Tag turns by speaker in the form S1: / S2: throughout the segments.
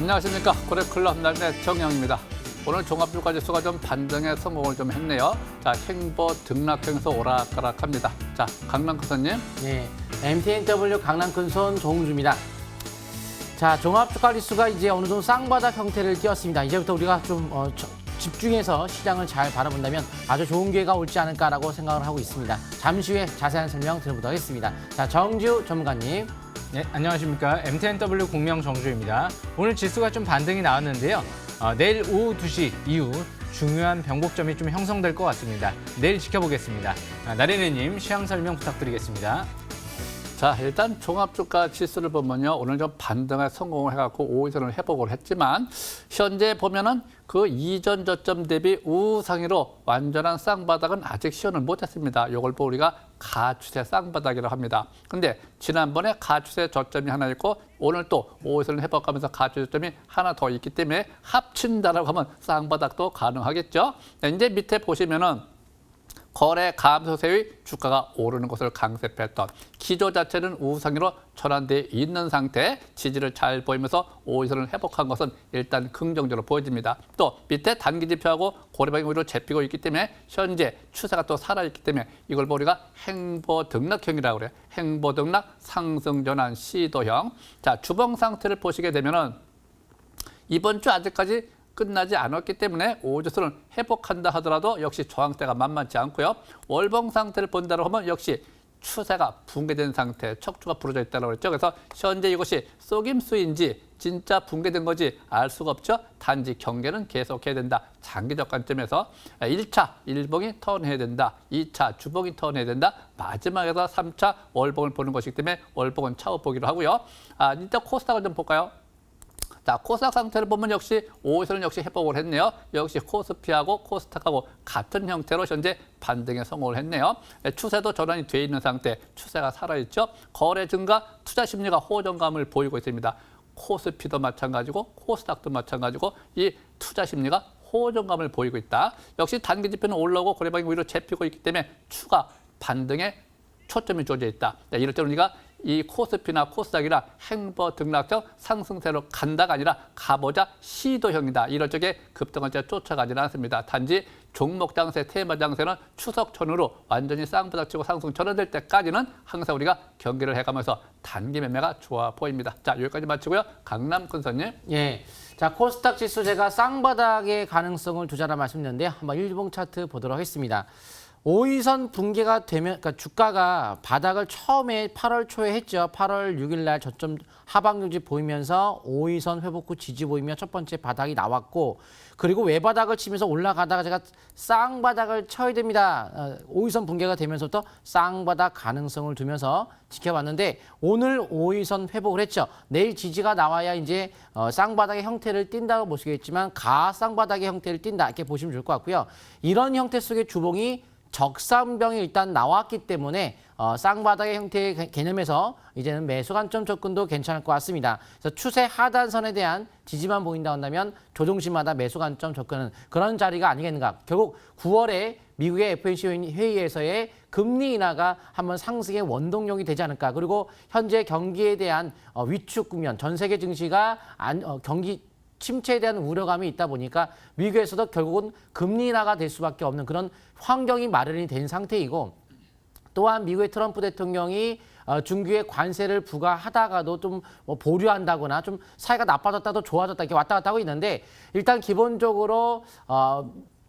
S1: 안녕하십니까. 고래클럽 날내 정영입니다. 오늘 종합주가지수가 좀 반등에 성공을 좀 했네요. 자, 행보 등락형에서 오락가락합니다. 자, 강남크선님.
S2: 네, MTNW 강남큰손 조홍주입니다. 자, 종합주가지수가 이제 어느 정도 쌍바닥 형태를 띄었습니다. 이제부터 우리가 좀 집중해서 시장을 잘 바라본다면 아주 좋은 기회가 올지 않을까라고 생각을 하고 있습니다. 잠시 후에 자세한 설명 드려보도록 하겠습니다. 자, 정지우 전문가님.
S3: 네, 안녕하십니까. MTNW 공명 정주입니다. 오늘 지수가 좀 반등이 나왔는데요. 내일 오후 2시 이후 중요한 변곡점이 좀 형성될 것 같습니다. 내일 지켜보겠습니다. 나래네님 시황 설명 부탁드리겠습니다.
S1: 자, 일단 종합주가 지수를 보면요. 오늘 좀 반등에 성공을 해갖고 5일선을 회복을 했지만 현재 보면은 그 이전 저점 대비 우상위로 완전한 쌍바닥은 아직 시연을 못했습니다. 이걸 보고 우리가 가추세 쌍바닥이라고 합니다. 근데 지난번에 가추세 저점이 하나 있고 오늘 또 5일선을 회복하면서 가추세 저점이 하나 더 있기 때문에 합친다라고 하면 쌍바닥도 가능하겠죠. 이제 밑에 보시면은 거래 감소세의 주가가 오르는 것을 강세 패턴. 기조 자체는 우상위로 전환돼 있는 상태, 지지를 잘 보이면서 5일선을 회복한 것은 일단 긍정적으로 보여집니다. 또 밑에 단기 지표하고 고래방이 오히려 잡히고 있기 때문에 현재 추세가 또 살아있기 때문에 이걸 우리가 행보 등락형이라고 그래요. 행보 등락 상승 전환 시도형. 자, 주봉 상태를 보시게 되면은 이번 주 아직까지 끝나지 않았기 때문에 5주선을 회복한다 하더라도 역시 저항대가 만만치 않고요. 월봉 상태를 본다고 하면 역시 추세가 붕괴된 상태, 척추가 부러져 있다고 그랬죠. 그래서 현재 이것이 속임수인지 진짜 붕괴된 거지 알 수가 없죠. 단지 경계는 계속해야 된다. 장기적 관점에서 1차 일봉이 턴해야 된다. 2차 주봉이 턴해야 된다. 마지막에서 3차 월봉을 보는 것이기 때문에 월봉은 차후 보기로 하고요. 일단 코스닥을 좀 볼까요? 자, 코스닥 상태를 보면 역시 5일선은 역시 회복을 했네요. 역시 코스피하고 코스닥하고 같은 형태로 현재 반등에 성공을 했네요. 추세도 전환이 돼 있는 상태, 추세가 살아있죠. 거래 증가, 투자 심리가 호전감을 보이고 있습니다. 코스피도 마찬가지고 코스닥도 마찬가지고 이 투자 심리가 호전감을 보이고 있다. 역시 단기 지표는 올라오고 거래방이 오히려 잡히고 있기 때문에 추가 반등에 초점이 주어져 있다. 이럴 때 우리가 이 코스피나 코스닥이나 행보 등락형 상승세로 간다가 아니라 가보자 시도형이다. 이럴 적에 급등은 쫓아가지는 않습니다. 단지 종목 장세, 테마 장세는 추석 전후로 완전히 쌍바닥치고 상승 전환될 때까지는 항상 우리가 경기를 해가면서 단기 매매가 좋아 보입니다. 자, 여기까지 마치고요. 강남근선님.
S2: 예. 자, 코스닥 지수 제가 쌍바닥의 가능성을 두자라 말씀드렸는데요. 한번 일봉 차트 보도록 하겠습니다. 5일선 붕괴가 되면, 그러니까 주가가 바닥을 처음에 8월 초에 했죠. 8월 6일 날 저점 하방 유지 보이면서 5일선 회복 후 지지 보이며 첫 번째 바닥이 나왔고, 그리고 외바닥을 치면서 올라가다가 제가 쌍바닥을 쳐야 됩니다. 5일선 붕괴가 되면서부터 쌍바닥 가능성을 두면서 지켜봤는데 오늘 5일선 회복을 했죠. 내일 지지가 나와야 이제 쌍바닥의 형태를 띈다고 보시겠지만 가쌍바닥의 형태를 띈다 이렇게 보시면 좋을 것 같고요. 이런 형태 속의 주봉이 적산병이 일단 나왔기 때문에 쌍바닥의 형태의 개념에서 이제는 매수 관점 접근도 괜찮을 것 같습니다. 그래서 추세 하단선에 대한 지지만 보인다 한다면 조종시마다 매수 관점 접근은 그런 자리가 아니겠는가. 결국 9월에 미국의 FOMC 회의에서의 금리 인하가 한번 상승의 원동력이 되지 않을까. 그리고 현재 경기에 대한 위축 국면, 전 세계 증시가 경기 침체에 대한 우려감이 있다 보니까 미국에서도 결국은 금리 인하가 될 수밖에 없는 그런 환경이 마련이 된 상태이고, 또한 미국의 트럼프 대통령이 중국에 관세를 부과하다가도 좀 보류한다거나 좀 사이가 나빠졌다도 좋아졌다 이렇게 왔다 갔다 하고 있는데, 일단 기본적으로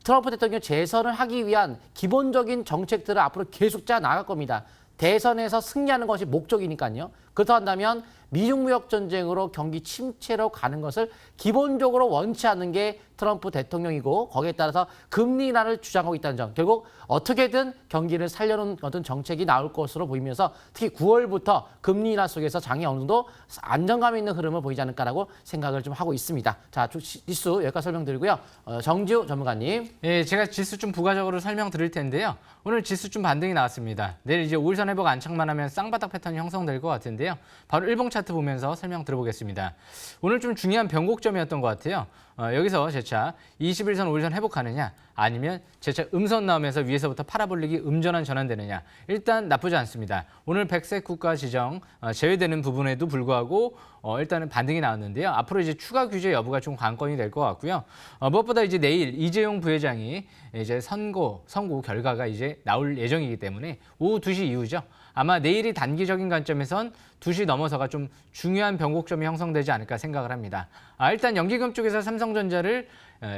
S2: 트럼프 대통령 재선을 하기 위한 기본적인 정책들을 앞으로 계속 짜 나갈 겁니다. 대선에서 승리하는 것이 목적이니까요. 그렇다 한다면 미중 무역 전쟁으로 경기 침체로 가는 것을 기본적으로 원치 않는 게 트럼프 대통령이고, 거기에 따라서 금리 인하를 주장하고 있다는 점. 결국 어떻게든 경기를 살려놓은 어떤 정책이 나올 것으로 보이면서 특히 9월부터 금리 인하 속에서 장이 어느 정도 안정감 있는 흐름을 보이지 않을까라고 생각을 좀 하고 있습니다. 자, 지수 여기까지 설명드리고요. 정지우 전문가님.
S3: 예, 제가 지수 좀 부가적으로 설명드릴 텐데요. 오늘 지수 좀 반등이 나왔습니다. 내일 이제 5일선 회복 안착만 하면 쌍바닥 패턴이 형성될 것 같은데 나왔는데요. 바로 일봉 차트 보면서 설명 들어보겠습니다. 오늘 좀 중요한 변곡점이었던 것 같아요. 여기서 재차 21선, 5일선 회복하느냐 아니면 재차 음선 나오면서 위에서부터 파라볼릭이 음전환 전환되느냐. 일단 나쁘지 않습니다. 오늘 백색 국가 지정 제외되는 부분에도 불구하고 일단은 반등이 나왔는데요. 앞으로 이제 추가 규제 여부가 좀 관건이 될 것 같고요. 무엇보다 이제 내일 이재용 부회장이 이제 선고 결과가 이제 나올 예정이기 때문에 오후 2시 이후죠. 아마 내일이 단기적인 관점에선 2시 넘어서가 좀 중요한 변곡점이 형성되지 않을까 생각을 합니다. 일단 연기금 쪽에서 삼성전자를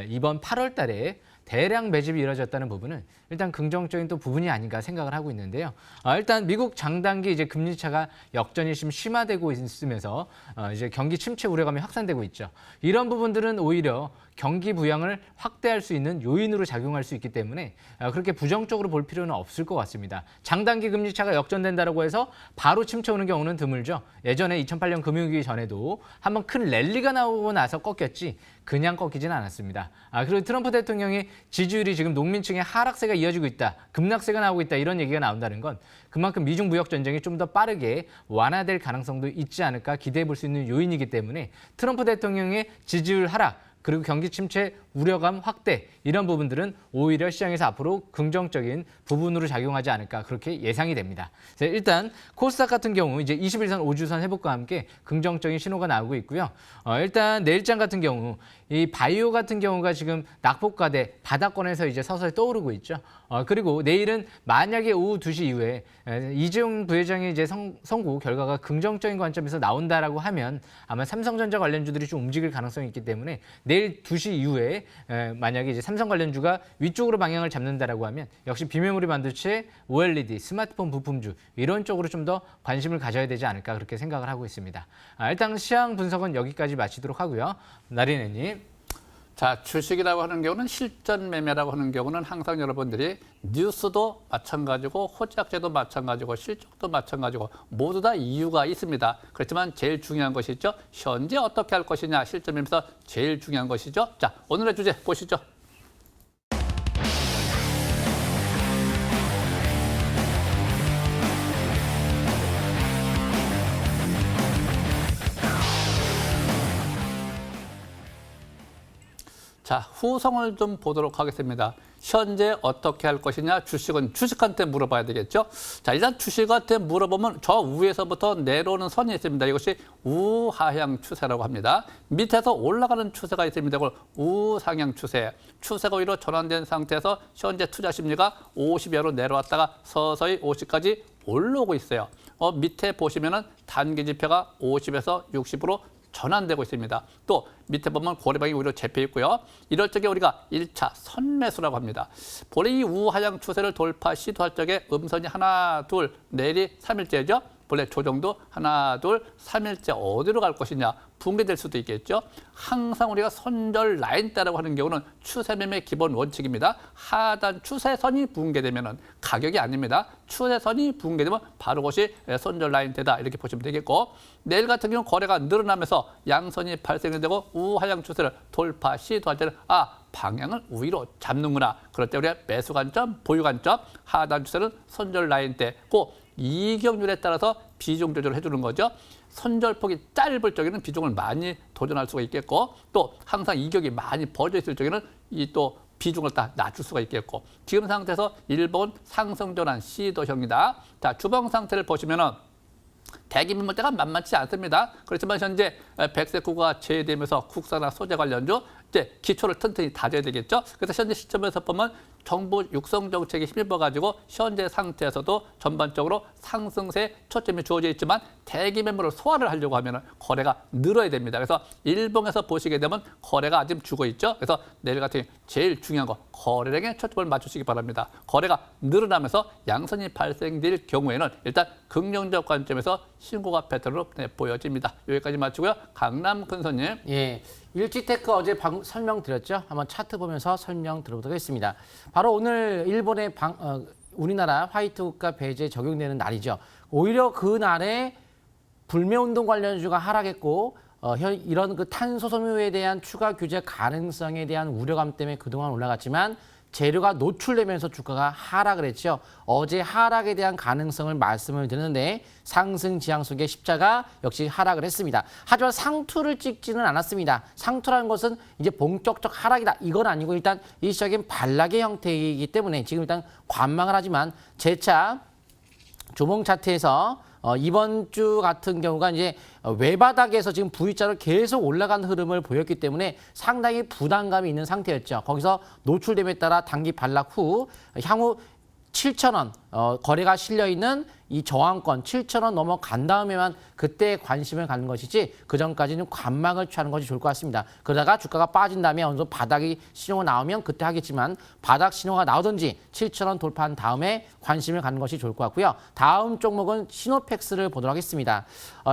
S3: 이번 8월 달에 대량 매집이 이뤄졌다는 부분은 일단 긍정적인 또 부분이 아닌가 생각을 하고 있는데요. 일단 미국 장단기 이제 금리차가 역전이 좀 심화되고 있으면서 이제 경기 침체 우려감이 확산되고 있죠. 이런 부분들은 오히려 경기 부양을 확대할 수 있는 요인으로 작용할 수 있기 때문에 그렇게 부정적으로 볼 필요는 없을 것 같습니다. 장단기 금리차가 역전된다고 해서 바로 침체 오는 경우는 드물죠. 예전에 2008년 금융위기 전에도 한번 큰 랠리가 나오고 나서 꺾였지 그냥 꺾이진 않았습니다. 그리고 트럼프 대통령의 지지율이 지금 농민층의 하락세가 이어지고 있다, 급락세가 나오고 있다 이런 얘기가 나온다는 건 그만큼 미중 무역 전쟁이 좀 더 빠르게 완화될 가능성도 있지 않을까 기대해 볼 수 있는 요인이기 때문에 트럼프 대통령의 지지율 하락 그리고 경기 침체 우려감 확대 이런 부분들은 오히려 시장에서 앞으로 긍정적인 부분으로 작용하지 않을까 그렇게 예상이 됩니다. 일단 코스닥 같은 경우 이제 21선 5주선 회복과 함께 긍정적인 신호가 나오고 있고요. 일단 내일장 같은 경우 이 바이오 같은 경우가 지금 낙폭과대 바닥권에서 이제 서서히 떠오르고 있죠. 그리고 내일은 만약에 오후 2시 이후에 이재용 부회장의 이제 선고 결과가 긍정적인 관점에서 나온다라고 하면 아마 삼성전자 관련주들이 좀 움직일 가능성이 있기 때문에 내일 2시 이후에 만약에 이제 삼성 관련주가 위쪽으로 방향을 잡는다라고 하면 역시 비메모리 반도체, OLED, 스마트폰 부품주 이런 쪽으로 좀 더 관심을 가져야 되지 않을까 그렇게 생각을 하고 있습니다. 일단 시황 분석은 여기까지 마치도록 하고요. 나린애님.
S1: 자, 주식이라고 하는 경우는 실전 매매라고 하는 경우는 항상 여러분들이 뉴스도 마찬가지고 호재학제도 마찬가지고 실적도 마찬가지고 모두 다 이유가 있습니다. 그렇지만 제일 중요한 것이죠. 현재 어떻게 할 것이냐 실전 매매에서 제일 중요한 것이죠. 자, 오늘의 주제 보시죠. 자, 후성을 좀 보도록 하겠습니다. 현재 어떻게 할 것이냐, 주식은 주식한테 물어봐야 되겠죠. 자, 일단 주식한테 물어보면 저 위에서부터 내려오는 선이 있습니다. 이것이 우하향 추세라고 합니다. 밑에서 올라가는 추세가 있습니다. 이걸 우상향 추세. 추세가 위로 전환된 상태에서 현재 투자 심리가 50여로 내려왔다가 서서히 50까지 올라오고 있어요. 밑에 보시면은 단기 지표가 50에서 60으로 전환되고 있습니다. 또 밑에 보면 고래방이 오히려 잡혀 있고요. 이럴 적에 우리가 1차 선매수라고 합니다. 본래 이 우하향 추세를 돌파 시도할 적에 음선이 하나, 둘, 내일이 3일째죠. 본래 조정도 하나, 둘, 3일째 어디로 갈 것이냐 붕괴될 수도 있겠죠. 항상 우리가 손절 라인대라고 하는 경우는 추세매매 기본 원칙입니다. 하단 추세선이 붕괴되면 가격이 아닙니다. 추세선이 붕괴되면 바로 그것이 손절 라인대다 이렇게 보시면 되겠고, 내일 같은 경우 거래가 늘어나면서 양선이 발생이 되고 우하향 추세를 돌파 시도할 때는 방향을 우위로 잡는구나. 그럴 때 우리가 매수 관점, 보유 관점, 하단 추세는 손절 라인대, 이익률에 따라서 비중 조절을 해주는 거죠. 선절폭이 짧을 적에는 비중을 많이 도전할 수가 있겠고, 또 항상 이격이 많이 벌어져 있을 적에는 이 또 비중을 다 낮출 수가 있겠고, 지금 상태에서 일본 상승 전환 시도형이다. 자, 주봉 상태를 보시면은 대기 매물대가 만만치 않습니다. 그렇지만 현재 백색 국가가 제외되면서 국산화 소재 관련주 이제 기초를 튼튼히 다져야 되겠죠. 그래서 현재 시점에서 보면 정부 육성 정책에 힘입어가지고 현재 상태에서도 전반적으로 상승세 초점이 주어져 있지만 대기 매물을 소화를 하려고 하면 거래가 늘어야 됩니다. 그래서 일봉에서 보시게 되면 거래가 아직 죽어 있죠. 그래서 내일 같은 경우 제일 중요한 거 거래량에 초점을 맞추시기 바랍니다. 거래가 늘어나면서 양선이 발생될 경우에는 일단 긍정적 관점에서 신고가 패턴으로 보여집니다. 여기까지 마치고요. 강남 근선님.
S2: 예, 일지테크 어제 설명드렸죠. 한번 차트 보면서 설명 들어보도록 하겠습니다. 바로 오늘 일본의 우리나라 화이트 국가 배제 적용되는 날이죠. 오히려 그 날에 불매운동 관련주가 하락했고 이런 그 탄소 섬유에 대한 추가 규제 가능성에 대한 우려감 때문에 그동안 올라갔지만 재료가 노출되면서 주가가 하락을 했죠. 어제 하락에 대한 가능성을 말씀을 드렸는데 상승 지향 속의 십자가 역시 하락을 했습니다. 하지만 상투를 찍지는 않았습니다. 상투라는 것은 이제 본격적 하락이다. 이건 아니고 일단 일시적인 반락의 형태이기 때문에 지금 일단 관망을 하지만 재차 조봉 차트에서 이번 주 같은 경우가 이제 외바닥에서 지금 V자로 계속 올라간 흐름을 보였기 때문에 상당히 부담감이 있는 상태였죠. 거기서 노출됨에 따라 단기 반락 후 향후 7,000원 거래가 실려 있는 이 저항권 7,000원 넘어간 다음에만 그때 관심을 갖는 것이지 그 전까지는 관망을 취하는 것이 좋을 것 같습니다. 그러다가 주가가 빠진 다음에 어느 정도 바닥이 신호가 나오면 그때 하겠지만 바닥 신호가 나오든지 7,000원 돌파한 다음에 관심을 갖는 것이 좋을 것 같고요. 다음 종목은 시노펙스를 보도록 하겠습니다.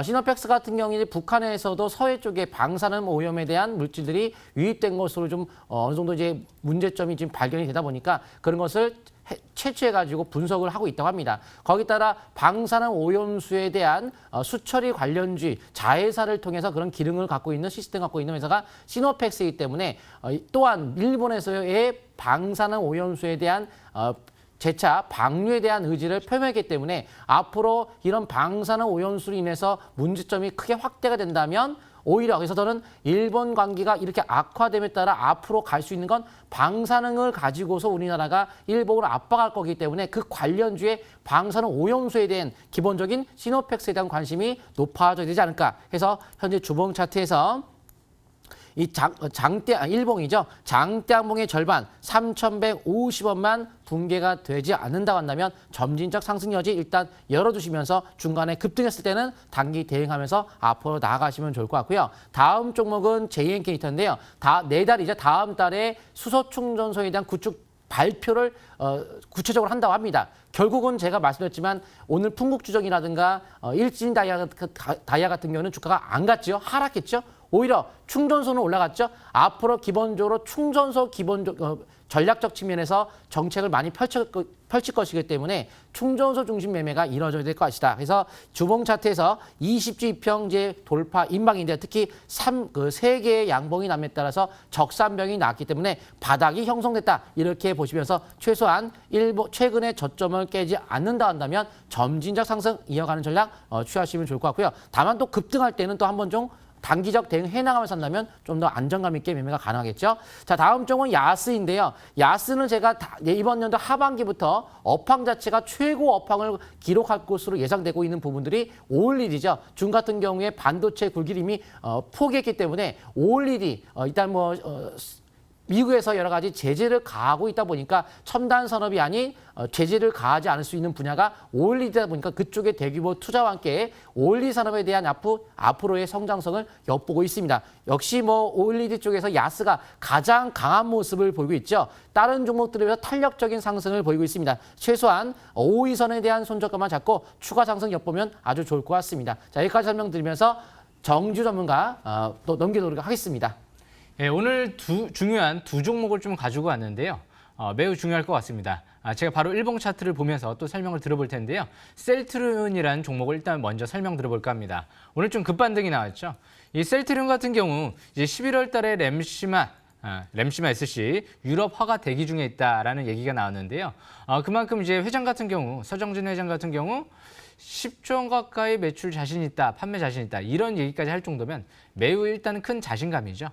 S2: 시노펙스 같은 경우에 북한에서도 서해 쪽에 방사능 오염에 대한 물질들이 유입된 것으로 좀 어느 정도 이제 문제점이 지금 발견이 되다 보니까 그런 것을 채취해가지고 분석을 하고 있다고 합니다. 거기 따라 방사능 오염수에 대한 수처리 관련주의 자회사를 통해서 그런 기능을 갖고 있는 시스템 갖고 있는 회사가 시노펙스이기 때문에 또한 일본에서의 방사능 오염수에 대한 재차 방류에 대한 의지를 표명했기 때문에 앞으로 이런 방사능 오염수로 인해서 문제점이 크게 확대가 된다면 오히려 그래서 저는 일본 관계가 이렇게 악화됨에 따라 앞으로 갈 수 있는 건 방사능을 가지고서 우리나라가 일본을 압박할 거기 때문에 그 관련주의 방사능 오염수에 대한 기본적인 시노펙스에 대한 관심이 높아져야 되지 않을까 해서 현재 주봉 차트에서 이 일봉이죠. 장대항봉의 절반 3,150원만 붕괴가 되지 않는다고 한다면 점진적 상승 여지 일단 열어두시면서 중간에 급등했을 때는 단기 대응하면서 앞으로 나아가시면 좋을 것 같고요. 다음 종목은 JNK니터인데요. 내달이죠. 다음 달에 수소 충전소에 대한 구축 발표를 구체적으로 한다고 합니다. 결국은 제가 말씀드렸지만 오늘 풍국주정이라든가 일진 다이아 같은 경우는 주가가 안 갔죠. 하락했죠. 오히려 충전소는 올라갔죠. 앞으로 기본적으로 충전소 전략적 측면에서 정책을 많이 펼칠 것이기 때문에 충전소 중심 매매가 이루어져야 될 것이다. 그래서 주봉 차트에서 20주 이평제 돌파 인방인데 특히 3개의 양봉이 남에 따라서 적산병이 나왔기 때문에 바닥이 형성됐다. 이렇게 보시면서 최소한 최근의 저점을 깨지 않는다 한다면 점진적 상승 이어가는 전략 취하시면 좋을 것 같고요. 다만 또 급등할 때는 또 한번 좀 단기적 대응 해나가면서 한다면 좀 더 안정감 있게 매매가 가능하겠죠. 자, 다음 종은 야스인데요. 야스는 제가 이번 연도 하반기부터 업황 자체가 최고 업황을 기록할 것으로 예상되고 있는 부분들이 OLED죠. 중 같은 경우에 반도체 굴기림이 포기했기 때문에 OLED 일단 미국에서 여러 가지 제재를 가하고 있다 보니까 첨단 산업이 아닌 제재를 가하지 않을 수 있는 분야가 OLED다 보니까 그쪽의 대규모 투자와 함께 OLED 산업에 대한 앞으로의 성장성을 엿보고 있습니다. 역시 OLED 쪽에서 야스가 가장 강한 모습을 보이고 있죠. 다른 종목들에 비해서 탄력적인 상승을 보이고 있습니다. 최소한 5위선에 대한 손절가만 잡고 추가 상승 엿보면 아주 좋을 것 같습니다. 자, 여기까지 설명드리면서 정주 전문가 또 넘겨보도록 하겠습니다.
S3: 네, 오늘 중요한 두 종목을 좀 가지고 왔는데요. 매우 중요할 것 같습니다. 제가 바로 일봉 차트를 보면서 또 설명을 들어볼 텐데요. 셀트리온이라는 종목을 일단 먼저 설명 들어볼까 합니다. 오늘 좀 급반등이 나왔죠. 이 셀트리온 같은 경우 이제 11월 달에 램시마 SC 유럽 허가 대기 중에 있다라는 얘기가 나왔는데요. 그만큼 이제 회장 같은 경우 서정진 회장 같은 경우 10조 원 가까이 매출 자신 있다, 판매 자신 있다 이런 얘기까지 할 정도면 매우 일단 큰 자신감이죠.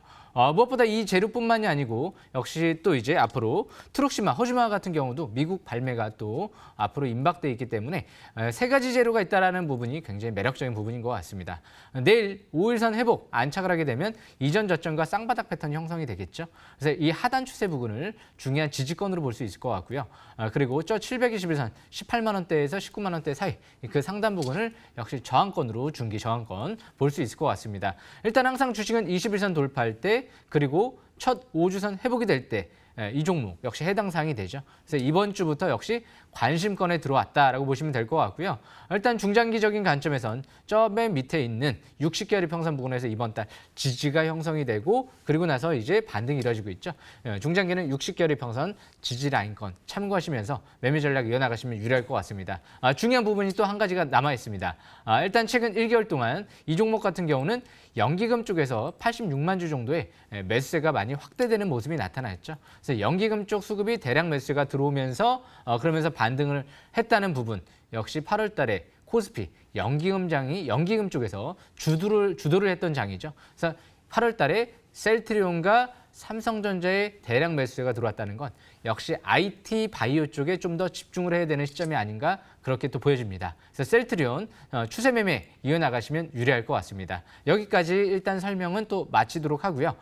S3: 무엇보다 이 재료뿐만이 아니고 역시 또 이제 앞으로 트룩시마, 허즈마 같은 경우도 미국 발매가 또 앞으로 임박돼 있기 때문에 세 가지 재료가 있다라는 부분이 굉장히 매력적인 부분인 것 같습니다. 내일 5일선 회복 안착을 하게 되면 이전 저점과 쌍바닥 패턴 형성이 되겠죠. 그래서 이 하단 추세 부분을 중요한 지지권으로 볼 수 있을 것 같고요. 그리고 저 721선 18만 원대에서 19만 원대 사이 그 상단 부분을 역시 저항권으로 중기 저항권 볼 수 있을 것 같습니다. 일단 항상 주식은 21선 돌파할 때 그리고 첫 5주선 회복이 될 때 이 종목 역시 해당 사항이 되죠. 그래서 이번 주부터 역시 관심권에 들어왔다라고 보시면 될 것 같고요. 일단 중장기적인 관점에선 저 맨 밑에 있는 60개월 이평선 부근에서 이번 달 지지가 형성이 되고 그리고 나서 이제 반등이 이뤄지고 있죠. 중장기는 60개월 이평선 지지 라인권 참고하시면서 매매 전략 이어나가시면 유리할 것 같습니다. 중요한 부분이 또 한 가지가 남아 있습니다. 일단 최근 1개월 동안 이 종목 같은 경우는 연기금 쪽에서 86만 주 정도의 매수세가 많이 확대되는 모습이 나타났죠. 그래서 연기금 쪽 수급이 대량 매수가 들어오면서 그러면서 반등을 했다는 부분 역시 8월 달에 코스피 연기금 쪽에서 주도를 했던 장이죠. 그래서 8월 달에 셀트리온과 삼성전자의 대량 매수세가 들어왔다는 건 역시 IT 바이오 쪽에 좀 더 집중을 해야 되는 시점이 아닌가 그렇게 또 보여집니다. 그래서 셀트리온 추세 매매 이어나가시면 유리할 것 같습니다. 여기까지 일단 설명은 또 마치도록 하고요.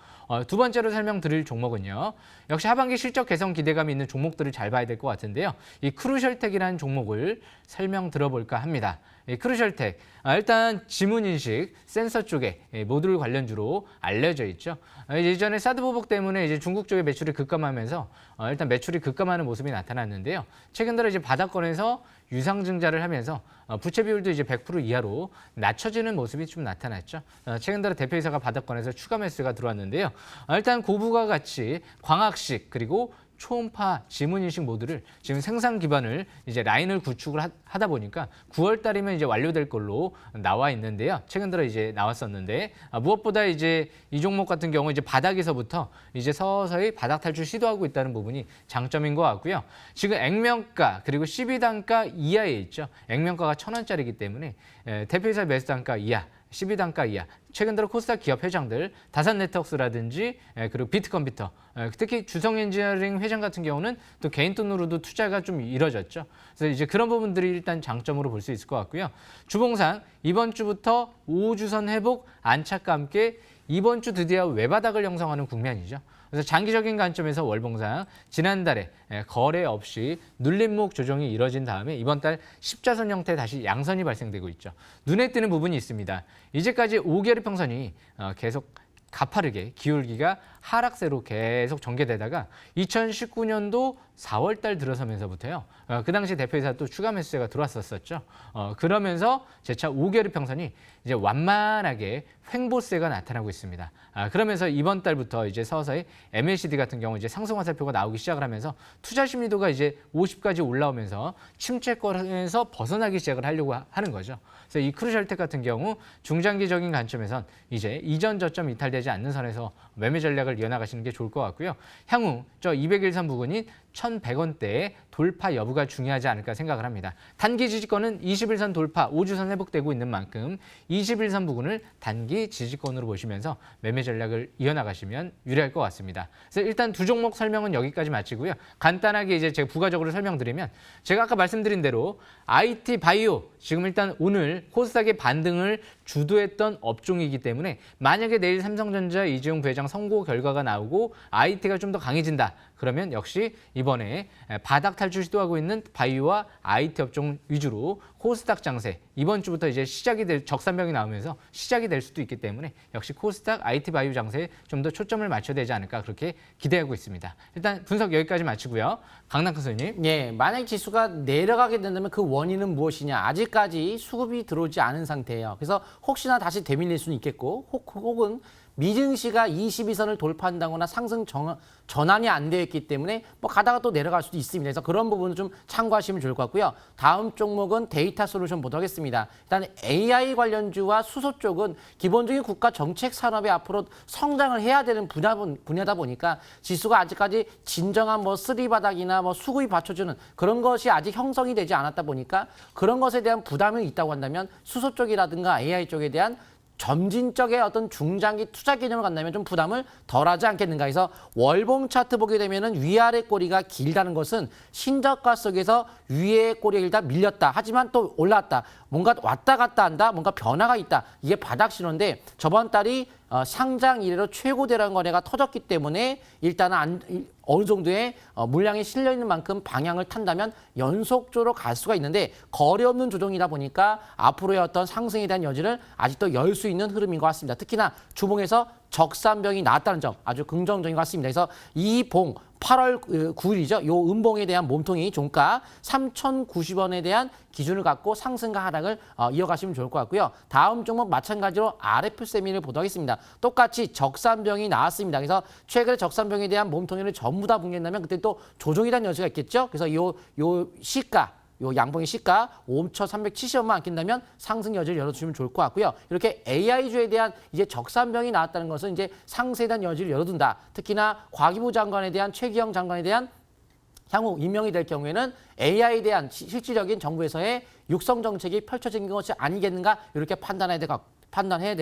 S3: 두 번째로 설명드릴 종목은요. 역시 하반기 실적 개선 기대감이 있는 종목들을 잘 봐야 될 것 같은데요. 이 크루셜텍이라는 종목을 설명 들어볼까 합니다. 크루셜텍 일단 지문인식 센서 쪽에 모듈 관련주로 알려져 있죠. 예전에 사드 보복 때문에 이제 중국 쪽의 매출이 급감하면서 일단 매출이 급감하는 모습이 나타났는데요. 최근 들어 이제 바닥권에서 유상증자를 하면서 부채 비율도 이제 100% 이하로 낮춰지는 모습이 좀 나타났죠. 최근 들어 대표이사가 바닥권에서 추가 매수가 들어왔는데요. 일단 고부가 가치, 광학식 그리고 초음파 지문인식 모드를 지금 생산 기반을 이제 라인을 구축을 하다 보니까 9월 달이면 이제 완료될 걸로 나와 있는데요. 최근 들어 이제 나왔었는데 무엇보다 이제 이 종목 같은 경우 이제 바닥에서부터 이제 서서히 바닥 탈출 시도하고 있다는 부분이 장점인 것 같고요. 지금 액면가 그리고 12단가 이하에 있죠. 액면가가 1,000원짜리이기 때문에 대표이사 매수 단가 이하 12단가 이하, 최근 들어 코스닥 기업 회장들, 다산네트워크스라든지 그리고 비트컴퓨터, 특히 주성엔지니어링 회장 같은 경우는 또 개인 돈으로도 투자가 좀 이뤄졌죠. 그래서 이제 그런 부분들이 일단 장점으로 볼 수 있을 것 같고요. 주봉상 이번 주부터 5주선 회복 안착과 함께 이번 주 드디어 외바닥을 형성하는 국면이죠. 그래서 장기적인 관점에서 월봉상 지난달에 거래 없이 눌림목 조정이 이뤄진 다음에 이번 달 십자선 형태 다시 양선이 발생되고 있죠. 눈에 띄는 부분이 있습니다. 이제까지 5개월 평선이 계속 가파르게 기울기가 하락세로 계속 전개되다가 2019년도 4월 달 들어서면서부터요. 그 당시 대표이사 또 추가 매수세가 들어왔었죠. 그러면서 재차 5개월 평선이 이제 완만하게 횡보세가 나타나고 있습니다. 그러면서 이번 달부터 이제 서서히 MACD 같은 경우 이제 상승 화살표가 나오기 시작을 하면서 투자 심리도가 이제 50까지 올라오면서 침체권에서 벗어나기 시작을 하려고 하는 거죠. 그래서 이 크루셜텍 같은 경우 중장기적인 관점에선 이제 이전 저점 이탈되지 않는 선에서 매매 전략을 이어나가시는 게 좋을 것 같고요. 향후 저 200일선 부근이 1,100원대의 돌파 여부가 중요하지 않을까 생각을 합니다. 단기 지지권은 21선 돌파, 5주선 회복되고 있는 만큼 21선 부근을 단기 지지권으로 보시면서 매매 전략을 이어나가시면 유리할 것 같습니다. 그래서 일단 두 종목 설명은 여기까지 마치고요. 간단하게 이제 제가 부가적으로 설명드리면 제가 아까 말씀드린 대로 IT 바이오 지금 일단 오늘 코스닥의 반등을 주도했던 업종이기 때문에 만약에 내일 삼성전자 이재용 부회장 선고 결과가 나오고 IT가 좀 더 강해진다. 그러면 역시 이번에 바닥 탈출 시도하고 있는 바이오와 IT 업종 위주로 코스닥 장세 이번 주부터 이제 시작이 될 적산병이 나오면서 시작이 될 수도 있기 때문에 역시 코스닥 IT 바이오 장세에 좀 더 초점을 맞춰야 되지 않을까 그렇게 기대하고 있습니다. 일단 분석 여기까지 마치고요. 강남큰 소님.
S2: 예, 만약 지수가 내려가게 된다면 그 원인은 무엇이냐? 아직까지 수급이 들어오지 않은 상태예요. 그래서 혹시나 다시 되밀릴 수는 있겠고 혹은 미증시가 22선을 돌파한다거나 상승 전환이 안 되어 있기 때문에 뭐 가다가 또 내려갈 수도 있습니다. 그래서 그런 부분을 좀 참고하시면 좋을 것 같고요. 다음 종목은 데이터 솔루션 보도록 하겠습니다. 일단 AI 관련주와 수소 쪽은 기본적인 국가 정책 산업이 앞으로 성장을 해야 되는 분야다 보니까 지수가 아직까지 진정한 뭐 쓰리바닥이나 뭐 수급이 받쳐주는 그런 것이 아직 형성이 되지 않았다 보니까 그런 것에 대한 부담이 있다고 한다면 수소 쪽이라든가 AI 쪽에 대한 점진적의 어떤 중장기 투자 개념을 간다면 좀 부담을 덜하지 않겠는가 해서 월봉 차트 보게 되면은 위아래 꼬리가 길다는 것은 신저가 속에서 위에 꼬리가 길다 밀렸다. 하지만 또 올랐다. 뭔가 왔다 갔다 한다. 뭔가 변화가 있다. 이게 바닥 신호인데 저번 달이 상장 이래로 최고 대량 거래가 터졌기 때문에 일단은 어느 정도의 물량이 실려 있는 만큼 방향을 탄다면 연속적으로 갈 수가 있는데 거래 없는 조정이다 보니까 앞으로의 어떤 상승에 대한 여지를 아직도 열 수 있는 흐름인 것 같습니다. 특히나 주봉에서 적산병이 나왔다는 점 아주 긍정적인 것 같습니다. 그래서 이 봉 8월 9일이죠. 요 음봉에 대한 몸통이 종가 3,090원에 대한 기준을 갖고 상승과 하락을 이어가시면 좋을 것 같고요. 다음 종목 마찬가지로 RF세미를 보도록 하겠습니다. 똑같이 적산병이 나왔습니다. 그래서 최근에 적산병에 대한 몸통이를 전부 다 붕괴한다면 그때 또 조정이라는 여지가 있겠죠. 그래서 요 시가 요 양봉의 시가 5,370원만 안 낀다면 상승 여지를 열어주시면 좋을 것 같고요. 이렇게 AI주에 대한 이제 적산병이 나왔다는 것은 이제 상승에 대한 여지를 열어둔다. 특히나 과기부 장관에 대한 최기영 장관에 대한 향후 임명이 될 경우에는 AI에 대한 실질적인 정부에서의 육성 정책이 펼쳐진 것이 아니겠는가 이렇게 판단해야 될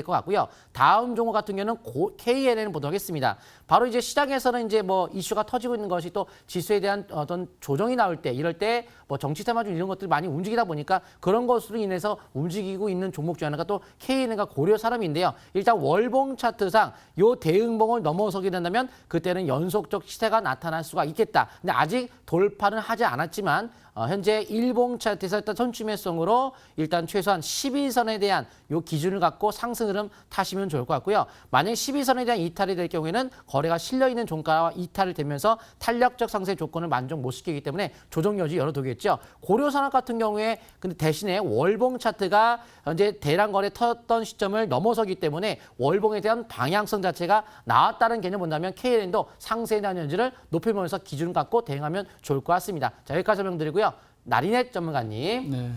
S2: 것 같고요. 다음 종목 같은 경우는 KNN을 보도록 하겠습니다. 바로 이제 시장에서는 이제 뭐 이슈가 터지고 있는 것이 또 지수에 대한 어떤 조정이 나올 때 이럴 때 뭐 정치 테마 중 이런 것들이 많이 움직이다 보니까 그런 것으로 인해서 움직이고 있는 종목 중 하나가 또 KNN과 고려 산업인데요. 일단 월봉 차트상 요 대응봉을 넘어서게 된다면 그때는 연속적 시세가 나타날 수가 있겠다. 근데 아직 돌파는 하지 않았지만 현재 일봉 차트에서 일단 선취 매수성으로 일단 최소한 12선에 대한 요 기준을 갖고 상승 흐름 타시면 좋을 것 같고요. 만약 12선에 대한 이탈이 될 경우에는 거래가 실려 있는 종가와 이탈이 되면서 탄력적 상승 조건을 만족 못 시키기 때문에 조정 여지 열어두겠죠. 고려산업 같은 경우에 근데 대신에 월봉 차트가 현재 대량 거래 터졌던 시점을 넘어서기 때문에 월봉에 대한 방향성 자체가 나왔다는 개념 본다면 KNN도 상승에 대한 여지를 높이면서 기준을 갖고 대응하면 좋을 것 같습니다. 자, 여기까지 설명드리고요. 나리넷 전문가님.
S1: 네.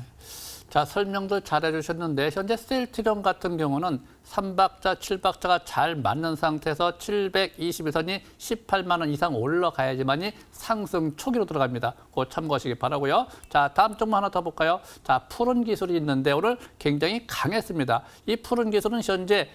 S1: 자, 설명도 잘 해주셨는데 현재 셀트리온 같은 경우는 3박자, 7박자가 잘 맞는 상태에서 721선이 18만 원 이상 올라가야지만이 상승 초기로 들어갑니다. 그거 참고하시기 바라고요. 자, 다음 종목 하나 더 볼까요? 자, 푸른 기술이 있는데 오늘 굉장히 강했습니다. 이 푸른 기술은 현재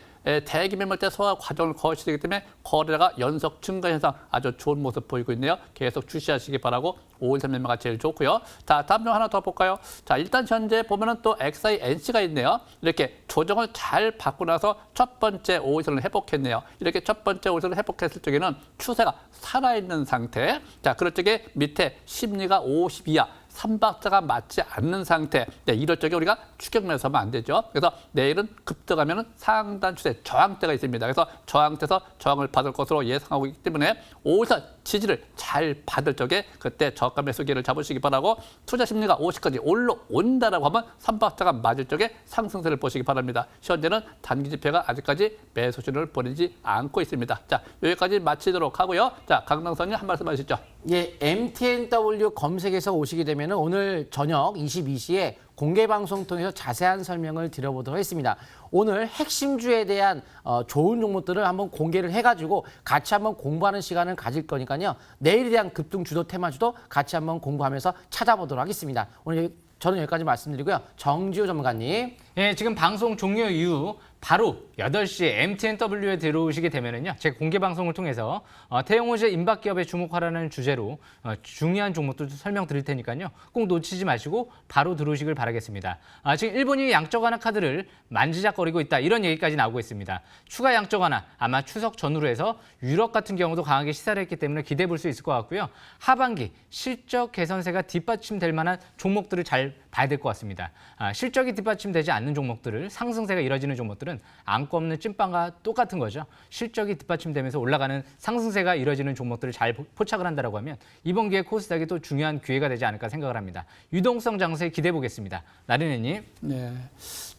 S1: 대기 매물대 소화 과정을 거치기 때문에 거래가 연속 증가 현상 아주 좋은 모습 보이고 있네요. 계속 주시하시기 바라고 513 매매가 제일 좋고요. 자, 다음 종 하나 더 볼까요? 자, 일단 현재 보면은 또 XINC가 있네요. 이렇게 조정을 잘 받고 나서 첫 번째 5일선을 회복했네요. 이렇게 첫 번째 5일선을 회복했을 적에는 추세가 살아있는 상태. 자, 그럴 적에 밑에 심리가 50 이하. 3박자가 맞지 않는 상태. 네, 이럴 적에 우리가 추격 매수 하면 안 되죠. 그래서 내일은 급등하면 상단 추세 저항대가 있습니다. 그래서 저항대에서 저항을 받을 것으로 예상하고 있기 때문에 5일선 지지를 잘 받을 적에 그때 저가 매수 기회를 잡으시기 바라고 투자 심리가 50까지 올라온다라고 하면 3박자가 맞을 적에 상승세를 보시기 바랍니다. 현재는 단기 지표가 아직까지 매수 신호를 보내지 않고 있습니다. 자, 여기까지 마치도록 하고요. 자, 강남선님 한 말씀 하시죠.
S2: 예, MTNW 검색에서 오시게 되면 오늘 저녁 22시에 공개 방송 통해서 자세한 설명을 드려보도록 하겠습니다. 오늘 핵심주에 대한 좋은 종목들을 한번 공개를 해가지고 같이 한번 공부하는 시간을 가질 거니까요. 내일에 대한 급등 주도 테마주도 같이 한번 공부하면서 찾아보도록 하겠습니다. 오늘 저는 여기까지 말씀드리고요. 정지우 전문가님.
S3: 예, 지금 방송 종료 이후 바로 8시에 MTNW에 들어오시게 되면은요. 제가 공개 방송을 통해서 태영호재 임박기업에 주목하라는 주제로 중요한 종목도 설명드릴 테니까요. 꼭 놓치지 마시고 바로 들어오시길 바라겠습니다. 지금 일본이 양적 완화 카드를 만지작거리고 있다. 이런 얘기까지 나오고 있습니다. 추가 양적 완화 아마 추석 전후로 해서 유럽 같은 경우도 강하게 시사를 했기 때문에 기대해 볼 수 있을 것 같고요. 하반기 실적 개선세가 뒷받침될 만한 종목들을 잘 봐야 될 것 같습니다. 실적이 뒷받침되지 않는 종목들을 상승세가 이뤄지는 종목들은 안고 없는 찐빵과 똑같은 거죠. 실적이 뒷받침되면서 올라가는 상승세가 이뤄지는 종목들을 잘 포착을 한다고 하면 이번 기회에 코스닥이 또 중요한 기회가 되지 않을까 생각을 합니다. 유동성 장세에 기대해 보겠습니다. 나린애님.
S1: 네.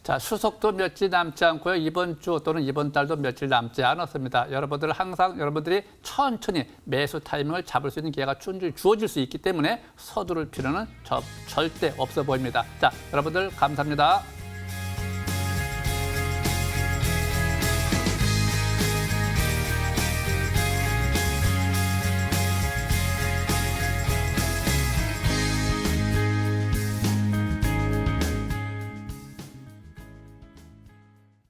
S1: 자, 추석도 며칠 남지 않고요. 이번 주 또는 이번 달도 며칠 남지 않았습니다. 여러분들 항상 여러분들이 천천히 매수 타이밍을 잡을 수 있는 기회가 주어질 수 있기 때문에 서두를 필요는 절대 없어 보입니다. 자, 여러분들 감사합니다.